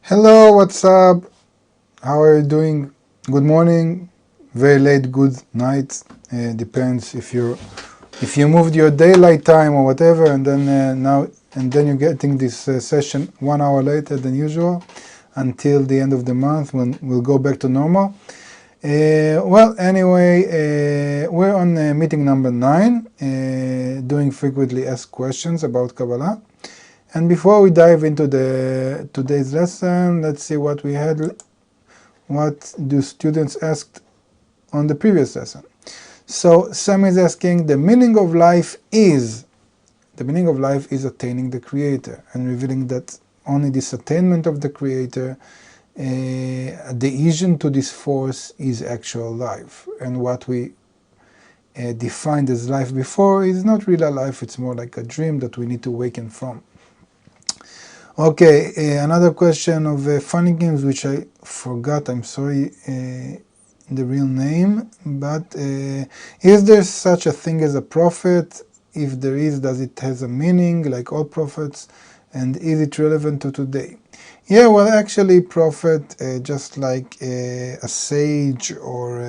Hello, what's up? How are you doing? Good morning, very late, good night. Depends if you moved your daylight time or whatever, and then you're getting this session 1 hour later than usual until the end of the month when we'll go back to normal. Anyway, we're on meeting number 9, doing frequently asked questions about Kabbalah. And before we dive into today's lesson, let's see what we had. What do students asked on the previous lesson? So Sam is asking, the meaning of life is attaining the Creator, and revealing that only this attainment of the Creator, adhesion to this force, is actual life. And what we defined as life before is not real life, it's more like a dream that we need to awaken from. Okay, another question of Funny Games, which I forgot, I'm sorry, the real name, but is there such a thing as a prophet? If there is, does it has a meaning like all prophets, and is it relevant to today? Yeah, well, actually, prophet, just like a sage or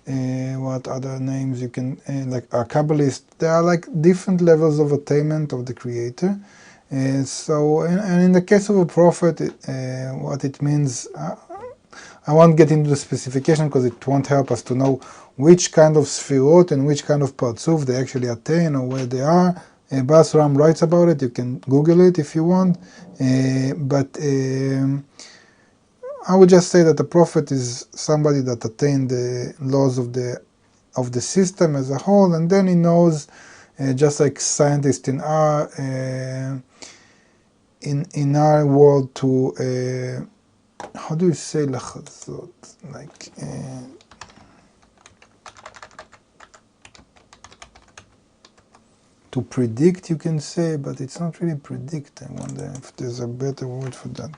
what other names you can, like a Kabbalist, there are like different levels of attainment of the Creator. And in the case of a prophet, what it means, I won't get into the specification because it won't help us to know which kind of sfirot and which kind of partzuf they actually attain or where they are. Bas Ram writes about it, you can Google it if you want. But I would just say that a prophet is somebody that attained the laws of the system as a whole, and then he knows, just like scientists in our world, to how do you say lachazot, like to predict, you can say, but it's not really predict. I wonder if there's a better word for that.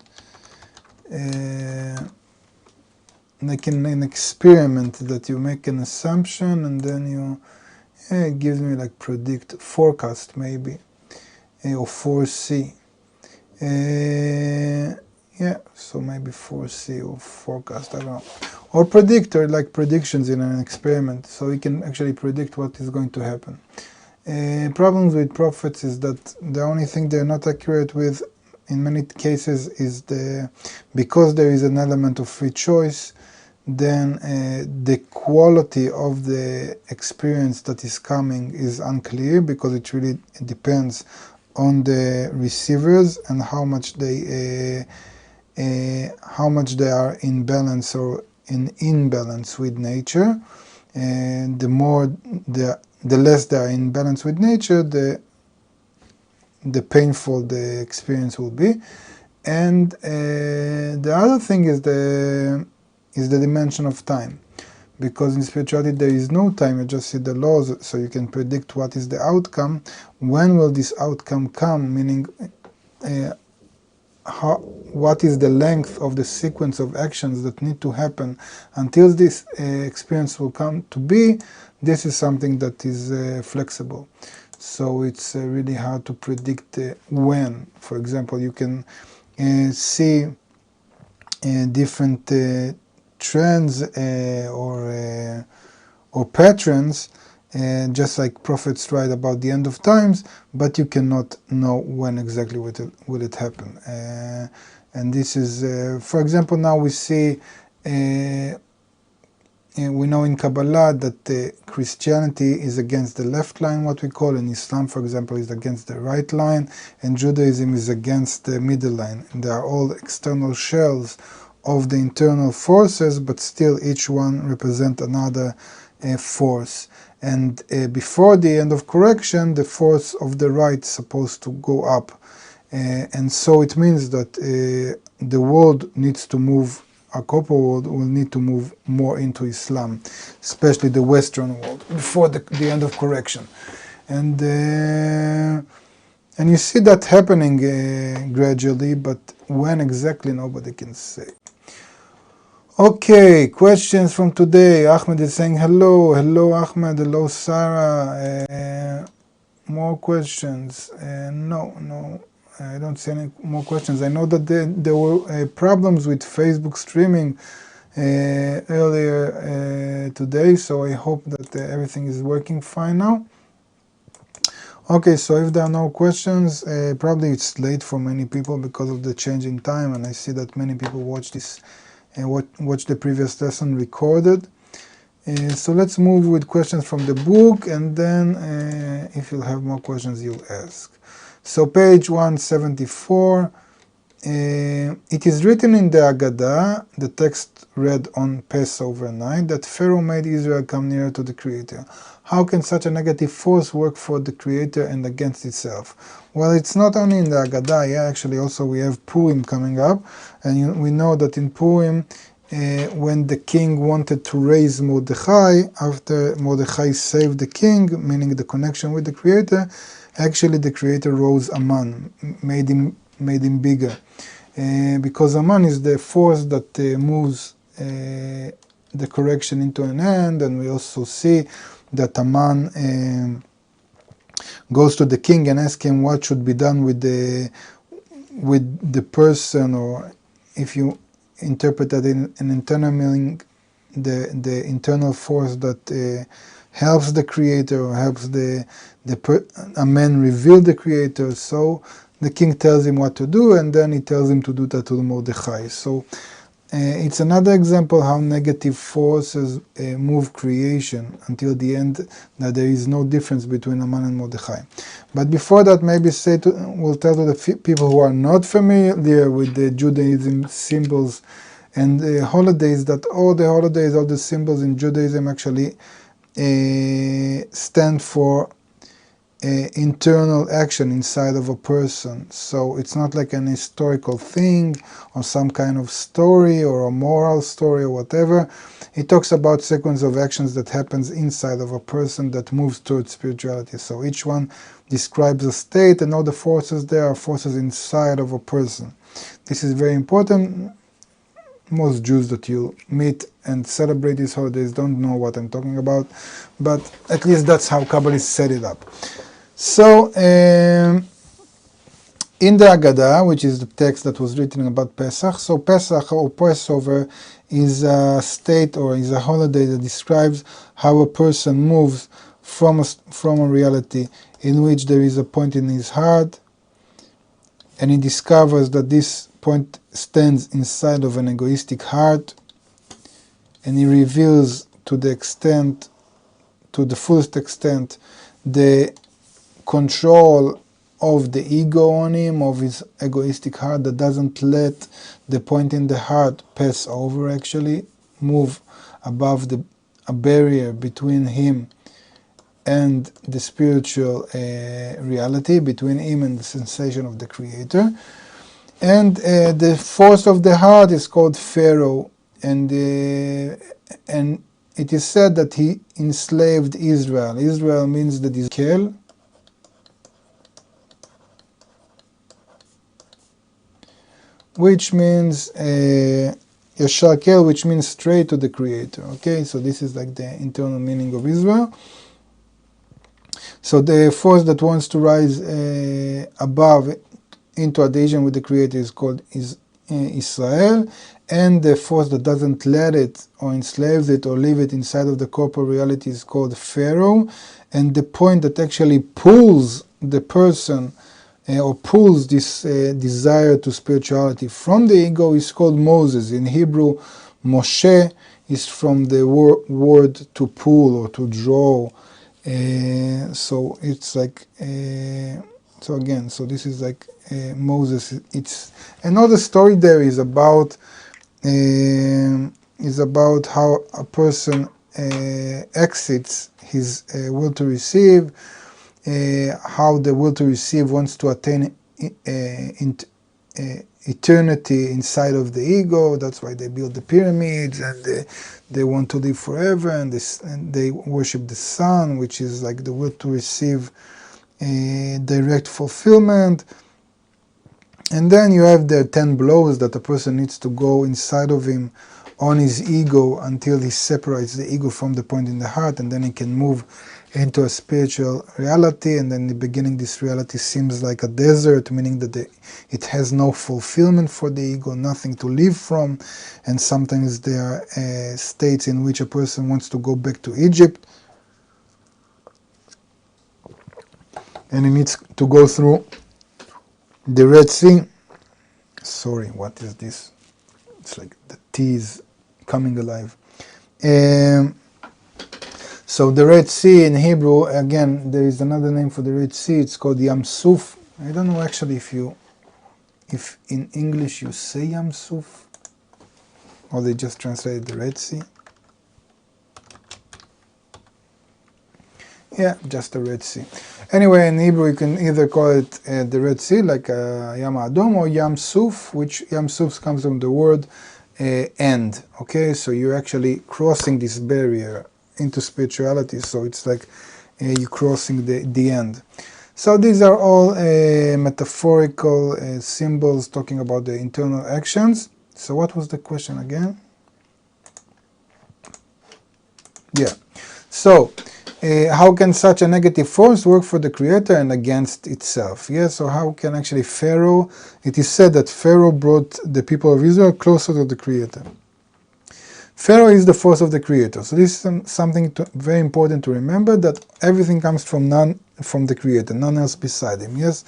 Like in an experiment that you make an assumption and then it gives me like predict, forecast maybe, or foresee. So maybe foresee or forecast, I don't know. Or predict, or like predictions in an experiment, so we can actually predict what is going to happen. Problems with prophets is that the only thing they're not accurate with in many cases is because there is an element of free choice, then the quality of the experience that is coming is unclear, because it really depends on the receivers and how much they are in balance or in imbalance with nature. And the less they are in balance with nature, the painful the experience will be. And the other thing is the dimension of time, because in spirituality there is no time, you just see the laws, so you can predict what is the outcome. When will this outcome come, meaning what is the length of the sequence of actions that need to happen until this experience will come to be. This is something that is flexible, so it's really hard to predict when. For example, you can see different trends or patterns, just like prophets write about the end of times, but you cannot know when exactly will it happen. And this is, for example, now we see, we know in Kabbalah that Christianity is against the left line, what we call, and Islam, for example, is against the right line, and Judaism is against the middle line. And they are all external shells of the internal forces, but still each one represents another force. And before the end of correction, the force of the right is supposed to go up. And so it means that the world needs to move, our corporate world will need to move more into Islam, especially the Western world, before the end of correction. And you see that happening gradually, but when exactly, nobody can say. Okay, questions from today. Ahmed is saying hello. Hello, Ahmed. Hello, Sarah. More questions. No. I don't see any more questions. I know that there were problems with Facebook streaming earlier today, so I hope that everything is working fine now. Okay, so if there are no questions, probably it's late for many people because of the change in time, and I see that many people watch this watch the previous lesson recorded. So let's move with questions from the book, and then if you'll have more questions, you'll ask. So page 174, it is written in the Haggadah, the text read on Passover night, that Pharaoh made Israel come nearer to the Creator. How can such a negative force work for the Creator and against itself? Well, it's not only in the Haggadah, actually also we have Purim coming up, and we know that in Purim, when the king wanted to raise Mordechai, after Mordechai saved the king, meaning the connection with the Creator, actually the Creator rose Aman, made him bigger. Because Aman is the force that moves the correction into an end, and we also see that Aman goes to the king and asks him what should be done with the person, or if you interpret that in an internal meaning, the internal force that helps the Creator or helps a man reveal the Creator. So the king tells him what to do, and then he tells him to do that to Mordechai. So it's another example how negative forces move creation until the end, that there is no difference between Aman and Mordechai. But before that, maybe we'll tell to the people who are not familiar with the Judaism symbols and the holidays, that all the symbols in Judaism actually stand for internal action inside of a person. So it's not like an historical thing or some kind of story or a moral story or whatever. It talks about sequence of actions that happens inside of a person that moves towards spirituality. So each one describes a state, and all the forces there are forces inside of a person. This is very important. Most Jews that you meet and celebrate these holidays don't know what I'm talking about, but at least that's how Kabbalists set it up. So, in the Haggadah, which is the text that was written about Pesach, so Pesach or Passover is a state or is a holiday that describes how a person moves from a reality in which there is a point in his heart, and he discovers that this point stands inside of an egoistic heart, and he reveals to the fullest extent, the control of the ego on him, of his egoistic heart, that doesn't let the point in the heart pass over, actually move above a barrier between him and the spiritual reality, between him and the sensation of the Creator. And the force of the heart is called Pharaoh, and it is said that he enslaved Israel. Israel means that he's Kel, which means Yashar Kel, which means straight to the Creator. Okay, so this is like the internal meaning of Israel. So the force that wants to rise above into adhesion with the Creator is called Israel, and the force that doesn't let it or enslaves it or leave it inside of the corporal reality is called Pharaoh, and the point that actually pulls the person or pulls this desire to spirituality from the ego is called Moses. In Hebrew, Moshe is from the word to pull or to draw. So it's like, so this is like Moses. It's another story there is about how a person exits his will to receive, how the will to receive wants to attain eternity inside of the ego. That's why they build the pyramids, and they want to live forever, and they worship the sun, which is like the will to receive direct fulfillment. And then you have the 10 blows that a person needs to go inside of him on his ego until he separates the ego from the point in the heart, and then he can move into a spiritual reality, and in the beginning this reality seems like a desert, meaning that it has no fulfillment for the ego, nothing to live from, and sometimes there are states in which a person wants to go back to Egypt, and he needs to go through the Red Sea. Sorry, what is this? It's like the tea is coming alive. So the Red Sea in Hebrew, again, there is another name for the Red Sea. It's called Yam Suf. I don't know actually if in English you say Yam Suf, or they just translated the Red Sea. Yeah, just the Red Sea. Anyway, in Hebrew you can either call it the Red Sea, like Yam Adom, or Yam Suf, which Yam Suf comes from the word end. Okay, so you're actually crossing this barrier into spirituality, so it's like you're crossing the end. So these are all metaphorical symbols talking about the internal actions. So what was the question again? Yeah. So how can such a negative force work for the Creator and against itself? Yeah, so how can actually Pharaoh, it is said that Pharaoh brought the people of Israel closer to the Creator. Pharaoh is the force of the Creator. So this is something very important to remember, that everything comes from the Creator, none else beside him. Yes.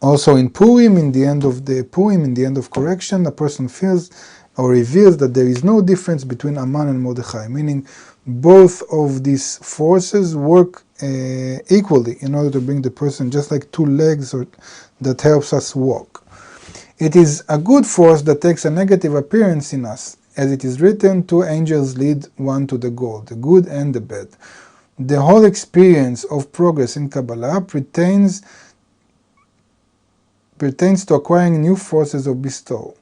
Also in Purim, in the end of the Purim, in the end of correction, a person feels or reveals that there is no difference between Aman and Mordechai, meaning both of these forces work equally in order to bring the person, just like two legs that helps us walk. It is a good force that takes a negative appearance in us. As it is written, two angels lead one to the goal, the good and the bad. The whole experience of progress in Kabbalah pertains to acquiring new forces of bestowal.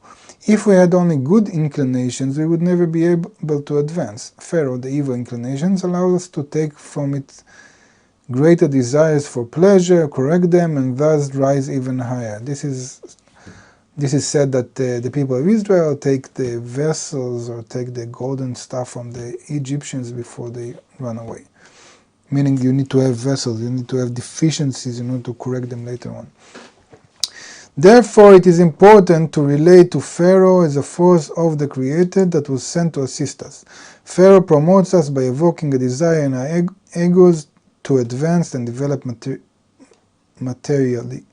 If we had only good inclinations, we would never be able to advance. Pharaoh, the evil inclinations, allow us to take from it greater desires for pleasure, correct them, and thus rise even higher. This is said that the people of Israel take the vessels or take the golden stuff from the Egyptians before they run away. Meaning you need to have vessels, you need to have deficiencies in order to correct them later on. Therefore, it is important to relate to Pharaoh as a force of the Creator that was sent to assist us. Pharaoh promotes us by evoking a desire in our egos to advance and develop materially.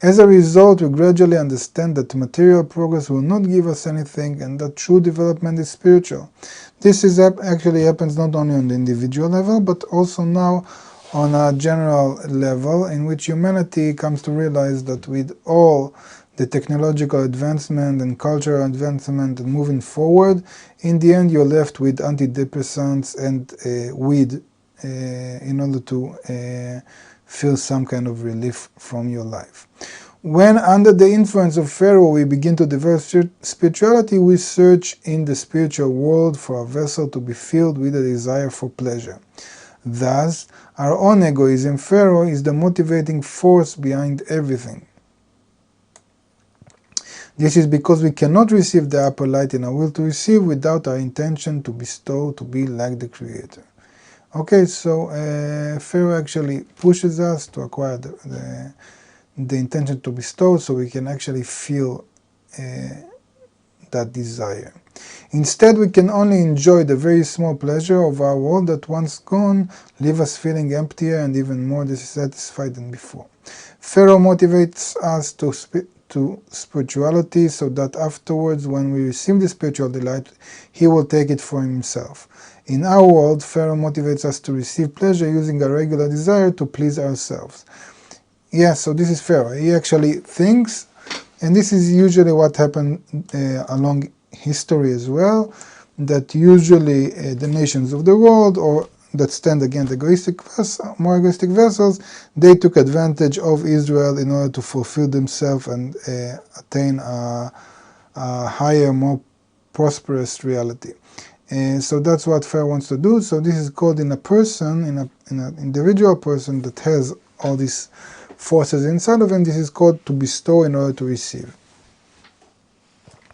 As a result, we gradually understand that material progress will not give us anything and that true development is spiritual. This actually happens not only on the individual level, but also now on a general level, in which humanity comes to realize that with all the technological advancement and cultural advancement and moving forward, in the end you're left with antidepressants and weed in order to feel some kind of relief from your life. When under the influence of Pharaoh we begin to develop spirituality, we search in the spiritual world for a vessel to be filled with a desire for pleasure. Thus, our own egoism, Pharaoh, is the motivating force behind everything. This is because we cannot receive the upper light in our will to receive without our intention to bestow, to be like the Creator. Okay, so Pharaoh actually pushes us to acquire the intention to bestow, so we can actually feel that desire. Instead, we can only enjoy the very small pleasure of our world that once gone, leave us feeling emptier and even more dissatisfied than before. Pharaoh motivates us to spirituality so that afterwards, when we receive the spiritual delight, he will take it for himself. In our world, Pharaoh motivates us to receive pleasure using a regular desire to please ourselves. Yeah, so this is Pharaoh. He actually thinks, and this is usually what happened along history as well, that usually the nations of the world, or that stand against more egoistic vessels, they took advantage of Israel in order to fulfill themselves and attain a higher, more prosperous reality. So that's what Pharaoh wants to do. So this is called in a person, in an individual person that has all these forces inside of him, this is called to bestow in order to receive.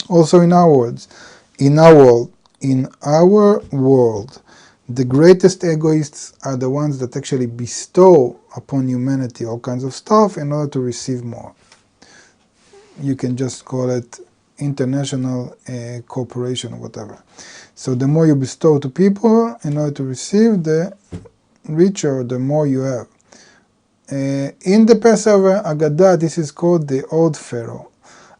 Also in our world, The greatest egoists are the ones that actually bestow upon humanity all kinds of stuff in order to receive more. You can just call it international cooperation or whatever. So the more you bestow to people in order to receive, the richer, the more you have. In the Passover Agadah, this is called the old Pharaoh.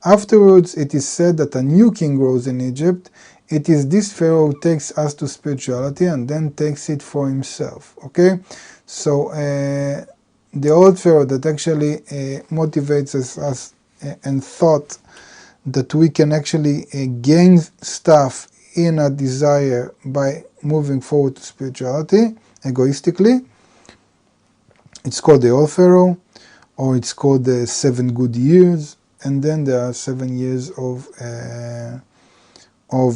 Afterwards, it is said that a new king rose in Egypt. It is this Pharaoh who takes us to spirituality and then takes it for himself. Okay? So the old Pharaoh that actually motivates us and thought that we can actually gain stuff in a desire by moving forward to spirituality, egoistically. It's called the old Pharaoh, or it's called the 7 good years, and then there are 7 years of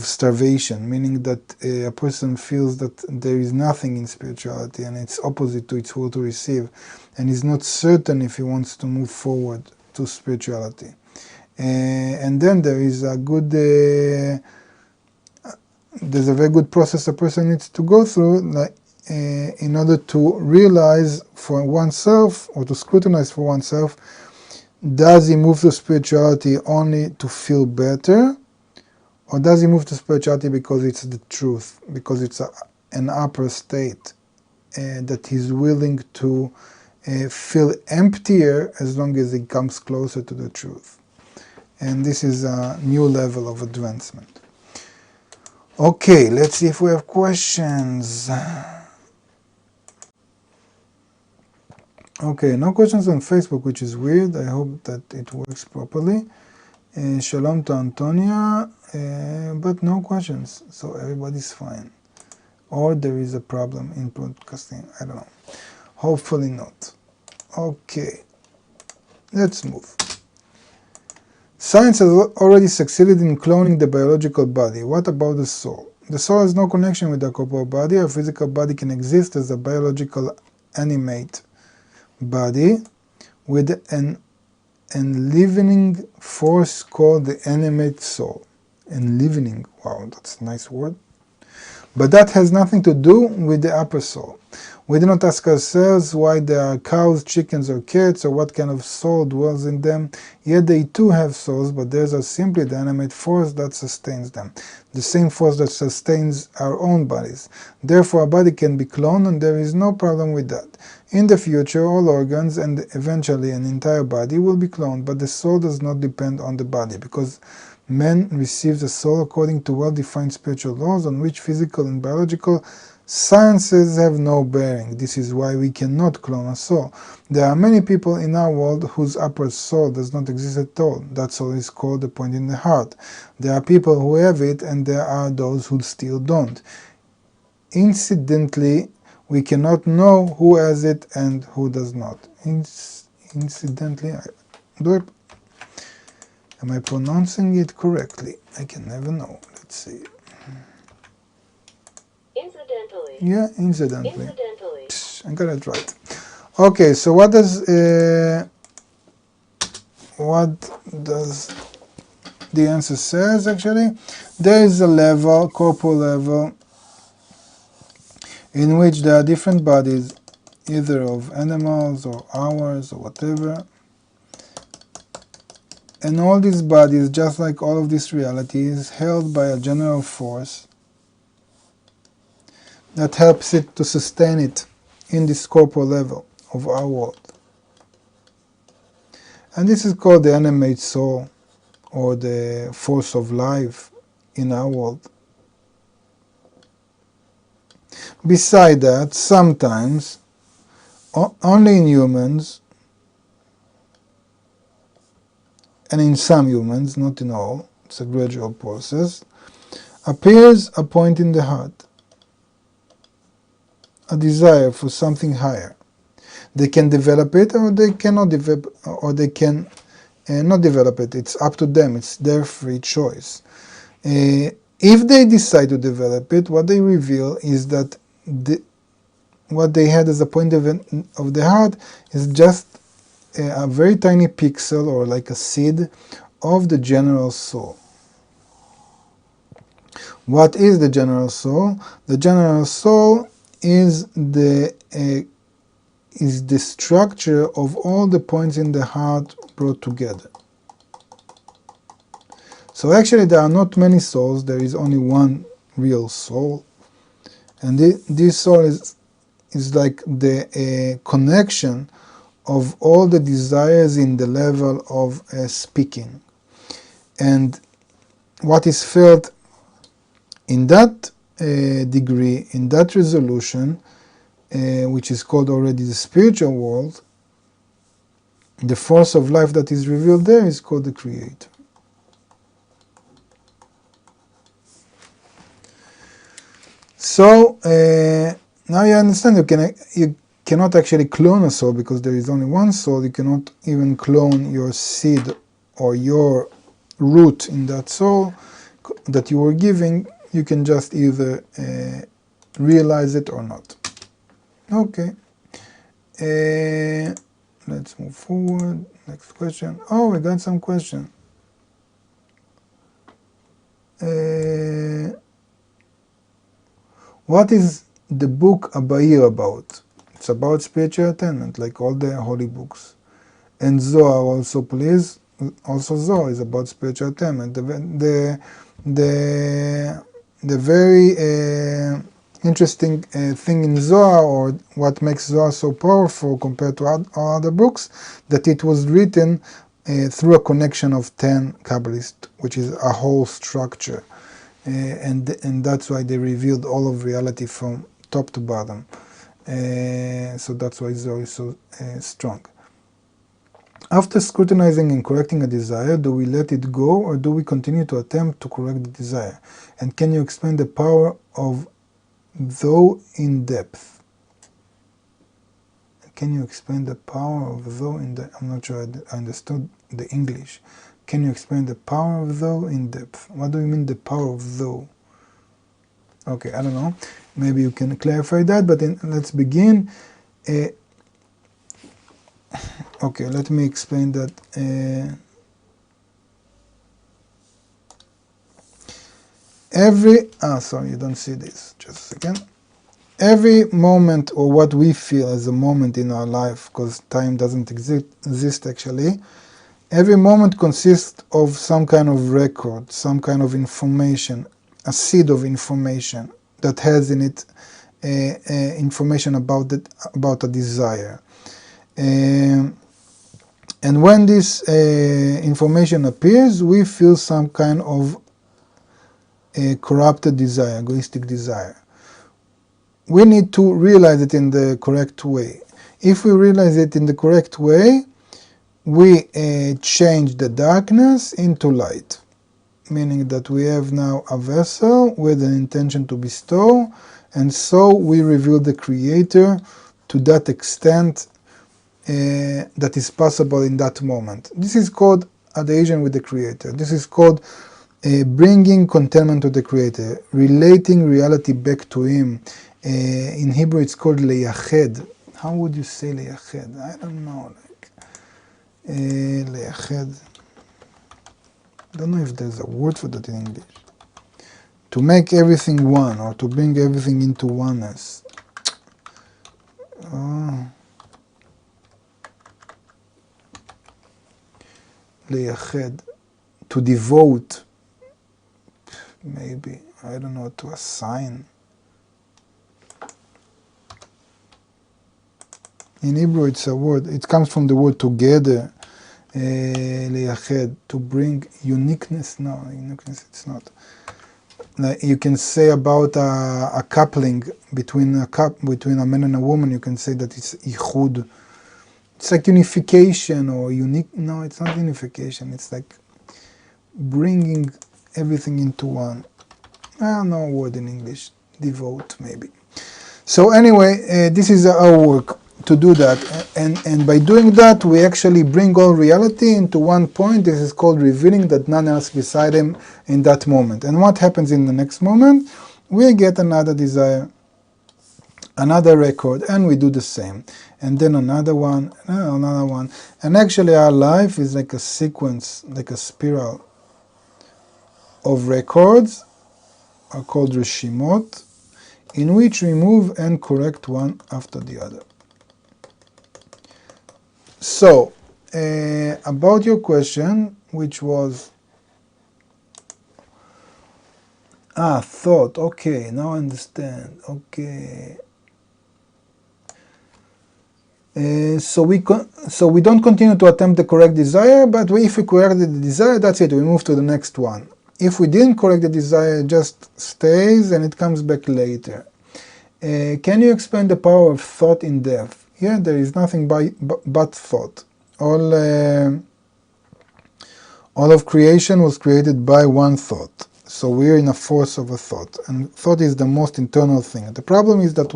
starvation, meaning that a person feels that there is nothing in spirituality and it's opposite to its will to receive, and is not certain if he wants to move forward to spirituality. And then there is a good, there's a very good process a person needs to go through, like, in order to realize for oneself, or to scrutinize for oneself, does he move to spirituality only to feel better, or does he move to spirituality because it's the truth, because it's an upper state that he's willing to feel emptier as long as he comes closer to the truth. And this is a new level of advancement. Okay, let's see if we have questions. Okay, no questions on Facebook, which is weird. I hope that it works properly. Shalom to Antonia, but no questions, so everybody's fine. Or there is a problem in broadcasting, I don't know. Hopefully not. Okay, let's move. Science has already succeeded in cloning the biological body. What about the soul? The soul has no connection with the corporal body. A physical body can exist as a biological animate body with an enlivening force called the animate soul. Enlivening, wow, that's a nice word. But that has nothing to do with the upper soul. We do not ask ourselves why there are cows, chickens, or cats, or what kind of soul dwells in them. Yet they too have souls, but theirs are simply the animate force that sustains them, the same force that sustains our own bodies. Therefore, a body can be cloned, and there is no problem with that. In the future, all organs and eventually an entire body will be cloned, but the soul does not depend on the body, because man receives a soul according to well-defined spiritual laws on which physical and biological sciences have no bearing. This is why we cannot clone a soul. There are many people in our world whose upper soul does not exist at all. That soul is called the point in the heart. There are people who have it, and there are those who still don't. Incidentally, we cannot know who has it and who does not. Incidentally, am I pronouncing it correctly? I can never know. Let's see. Incidentally. Yeah, incidentally. Incidentally. I got it right. Okay, so what does the answer says actually? There is a level, corporal level, in which there are different bodies, either of animals or ours or whatever. And all these bodies, just like all of this reality, is held by a general force that helps it to sustain it in this corporal level of our world. And this is called the animate soul, or the force of life in our world. Beside that, sometimes, only in humans, and in some humans, not in all, it's a gradual process, appears a point in the heart, a desire for something higher. They can develop it, or they cannot develop, or they can not develop it. It's up to them. It's their free choice. If they decide to develop it, what they reveal is that what they had as a point of the heart is just a very tiny pixel, or like a seed, of the general soul. What is the general soul? The general soul is the structure of all the points in the heart brought together. So actually there are not many souls, there is only one real soul. And this soul is like the connection of all the desires in the level of speaking. And what is felt in that degree, in that resolution, which is called already the spiritual world, the force of life that is revealed there is called the Creator. So now you understand you cannot actually clone a soul because there is only one soul. You cannot even clone your seed or your root in that soul that you were giving. You can just either realize it or not. Okay. Let's move forward. Next question. Oh, we got some question. What is the book Abayir about? It's about spiritual attainment, like all the holy books. And Zohar also, please. Also Zohar is about spiritual attainment. The very interesting thing in Zohar, or what makes Zohar so powerful compared to all other books, that it was written through a connection of 10 Kabbalists, which is a whole structure. And that's why they revealed all of reality from top to bottom. So that's why Zohar is so strong. After scrutinizing and correcting a desire, do we let it go or do we continue to attempt to correct the desire? And can you explain the power of thou in depth? Can you explain the power of thou in depth? I'm not sure I understood the English. Can you explain the power of thou in depth? What do you mean the power of thou? Okay, I don't know. Maybe you can clarify that, but let's begin. Okay, let me explain that. Sorry, you don't see this. Just a second. Every moment, or what we feel as a moment in our life, because time doesn't exist actually, every moment consists of some kind of record, some kind of information, a seed of information that has in it information about a desire. And when this information appears, we feel some kind of corrupted desire, egoistic desire. We need to realize it in the correct way. If we realize it in the correct way, we change the darkness into light, meaning that we have now a vessel with an intention to bestow, and so we reveal the Creator to that extent that is possible in that moment. This is called adhesion with the Creator. This is called bringing contentment to the Creator, relating reality back to Him. In Hebrew it's called leyached. How would you say leyached? I don't know. Leyached. I don't know if there's a word for that in English. To make everything one, or to bring everything into oneness. Leyached. To devote. Maybe. I don't know. To assign. In Hebrew it's a word. It comes from the word together. Leyached. To bring uniqueness. No, uniqueness it's not. You can say about a coupling between a man and a woman, you can say that it's ichud. It's like unification or unique. No, it's not unification. It's like bringing everything into one. I don't know a word in English. Devote, maybe. So anyway, this is our work to do that. And by doing that, we actually bring all reality into one point. This is called revealing that none else beside Him in that moment. And what happens in the next moment? We get another desire, another record, and we do the same. And then another one, another one. And actually our life is like a sequence, like a spiral of records are called reshimot, in which we move and correct one after the other. So, about your question, which was thought. Okay, now I understand. Okay. So we don't continue to attempt the correct desire, but if we correct the desire, that's it. We move to the next one. If we didn't correct the desire, it just stays and it comes back later. Can you explain the power of thought in death? Yeah, there is nothing but thought. All of creation was created by one thought. So we're in a force of a thought, and thought is the most internal thing. The problem is that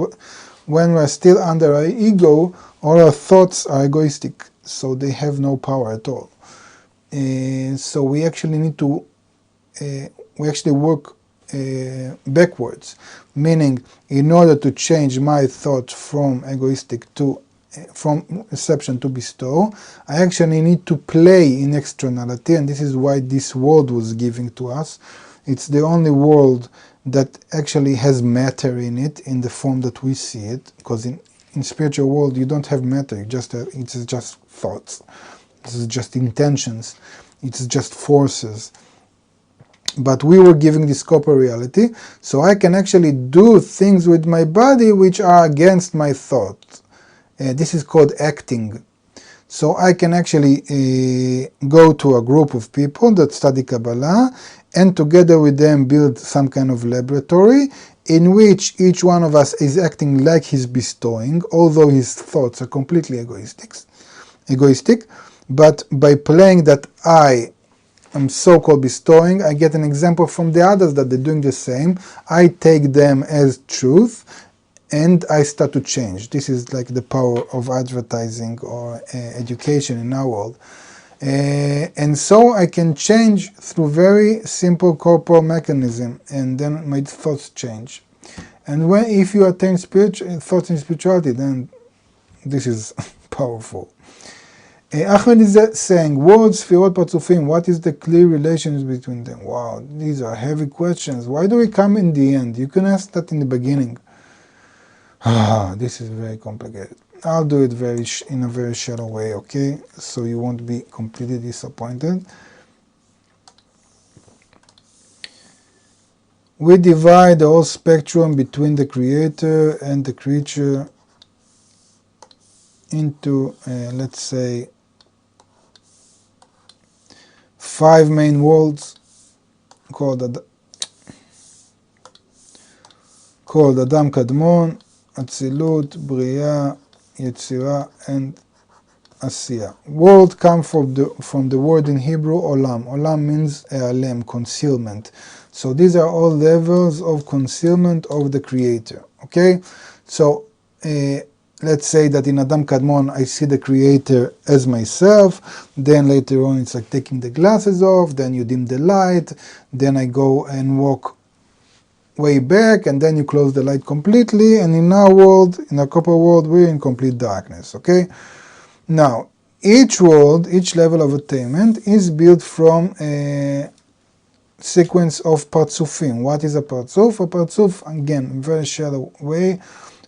when we're still under our ego, all our thoughts are egoistic, so they have no power at all. So we actually need to, work backwards, meaning in order to change my thought from egoistic to from reception to bestow, I actually need to play in externality, and this is why this world was given to us. It's the only world that actually has matter in it, in the form that we see it, because in spiritual world you don't have matter, it's just thoughts, it's just intentions, it's just forces. But we were given this corporal reality, so I can actually do things with my body which are against my thought. This is called acting. So I can actually go to a group of people that study Kabbalah, and together with them build some kind of laboratory in which each one of us is acting like he's bestowing, although his thoughts are completely egoistic. But by playing that I am so-called bestowing, I get an example from the others that they're doing the same. I take them as truth, and I start to change. This is like the power of advertising or education in our world. And so I can change through very simple corporal mechanism, and then my thoughts change. And if you attain thoughts in spirituality, then this is powerful. Ahmed is saying, words, sfirot, parzufim, what is the clear relations between them? Wow, these are heavy questions. Why do we come in the end? You can ask that in the beginning. This is very complicated. I'll do it in a very shallow way, okay? So you won't be completely disappointed. We divide the whole spectrum between the creator and the creature into, let's say, 5 main worlds called Adam Kadmon, Atzilut, Bria, Yetzirah, and Asiya. World come from the word in Hebrew Olam. Olam means Alem, concealment. So these are all levels of concealment of the Creator. Okay, so let's say that in Adam Kadmon I see the Creator as myself. Then later on it's like taking the glasses off. Then you dim the light. Then I go and walk way back, and then you close the light completely, and in our world, in our corporal world, we're in complete darkness, okay? Now, each world, each level of attainment is built from a sequence of parzufim. What is a parzuf? A parzuf, again, in very shallow way,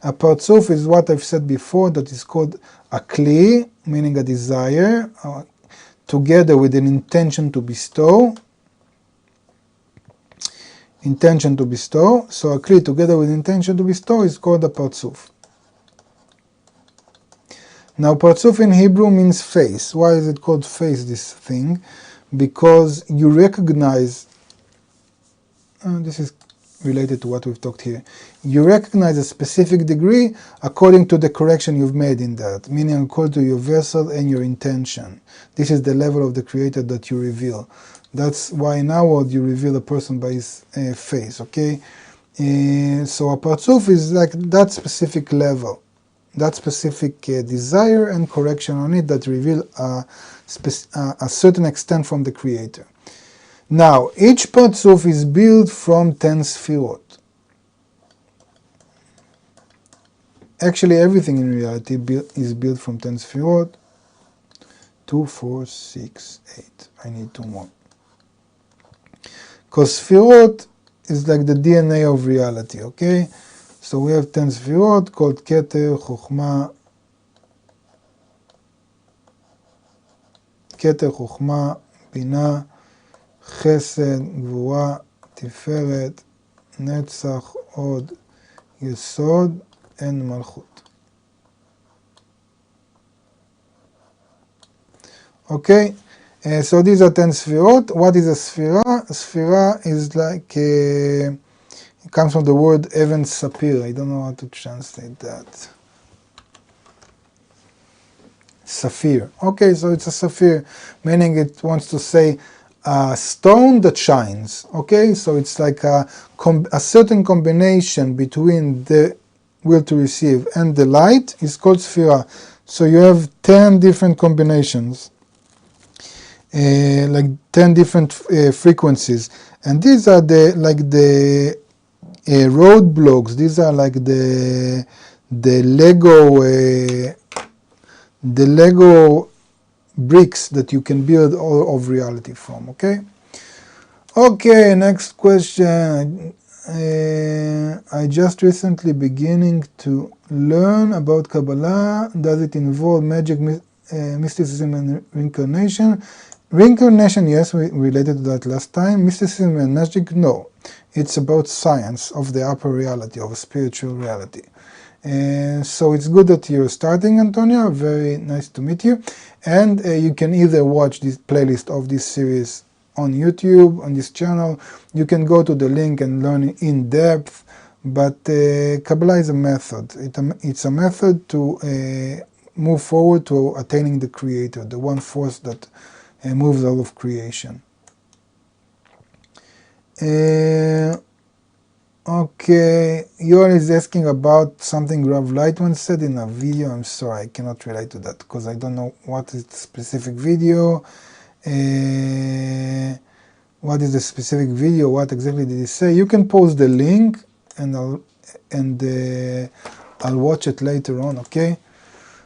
a parzuf is what I've said before, that is called a kli, meaning a desire, together with an intention to bestow. Intention to bestow. So a kli together with intention to bestow is called a parzuf. Now parzuf in Hebrew means face. Why is it called face, this thing? Because you recognize, this is related to what we've talked here, you recognize a specific degree according to the correction you've made in that, meaning according to your vessel and your intention. This is the level of the Creator that you reveal. That's why in our world you reveal a person by his face, okay? So a parzuf is like that specific level, that specific desire and correction on it that reveal a certain extent from the Creator. Now, each parzuf is built from 10 sfirot. Actually, everything in reality is built from 10 sfirot. 2, 4, 6, 8. I need 2 more. Because sfirot is like the DNA of reality, okay? So we have 10 sfirot called Keter, Chokhmah, Binah, Chesed, Gvura, Tiferet, Netzach, Od, Yesod, and Malchut. Okay, so these are 10 sfirot. What is a sfira? A sfira is like, it comes from the word Even Sapir. I don't know how to translate that. Saphir. Okay, so it's a saphir, meaning it wants to say a stone that shines. Okay, so it's like a certain combination between the will to receive and the light is called sphira. So you have 10 different combinations, like 10 different frequencies, and these are the roadblocks. These are like the Lego bricks that you can build all of reality from. Okay, next question. I just recently beginning to learn about Kabbalah. Does it involve magic, mysticism, and reincarnation? Reincarnation, yes, we related to that last time. Mysticism and magic, no. It's about science of the upper reality, of spiritual reality. So it's good that you're starting, Antonia. Very nice to meet you. And you can either watch this playlist of this series on YouTube, on this channel. You can go to the link and learn in depth. But Kabbalah is a method. It's a method to move forward to attaining the Creator, the one force that moves all of creation. Okay, Yoel is asking about something Rav Lightman said in a video. I'm sorry, I cannot relate to that because I don't know what is the specific video. What is the specific video? What exactly did he say? You can post the link, and I'll watch it later on. Okay.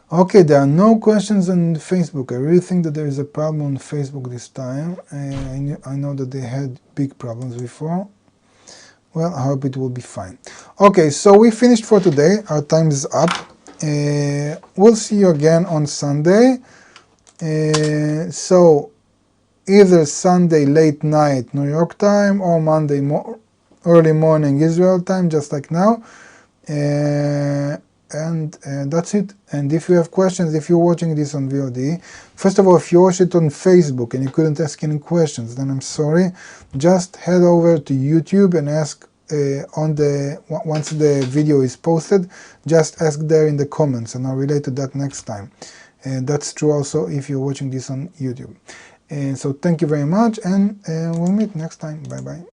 Okay, there are no questions on Facebook. I really think that there is a problem on Facebook this time. I know that they had big problems before. Well, I hope it will be fine. Okay, so we finished for today. Our time is up. We'll see you again on Sunday. So either Sunday late night New York time or Monday early morning Israel time, just like now. And that's it. And if you have questions, if you're watching this on VOD, first of all, if you watched it on Facebook and you couldn't ask any questions, then I'm sorry. Just head over to YouTube and ask once the video is posted, just ask there in the comments, and I'll relate to that next time. And that's true also if you're watching this on YouTube. And so thank you very much, and we'll meet next time. Bye bye.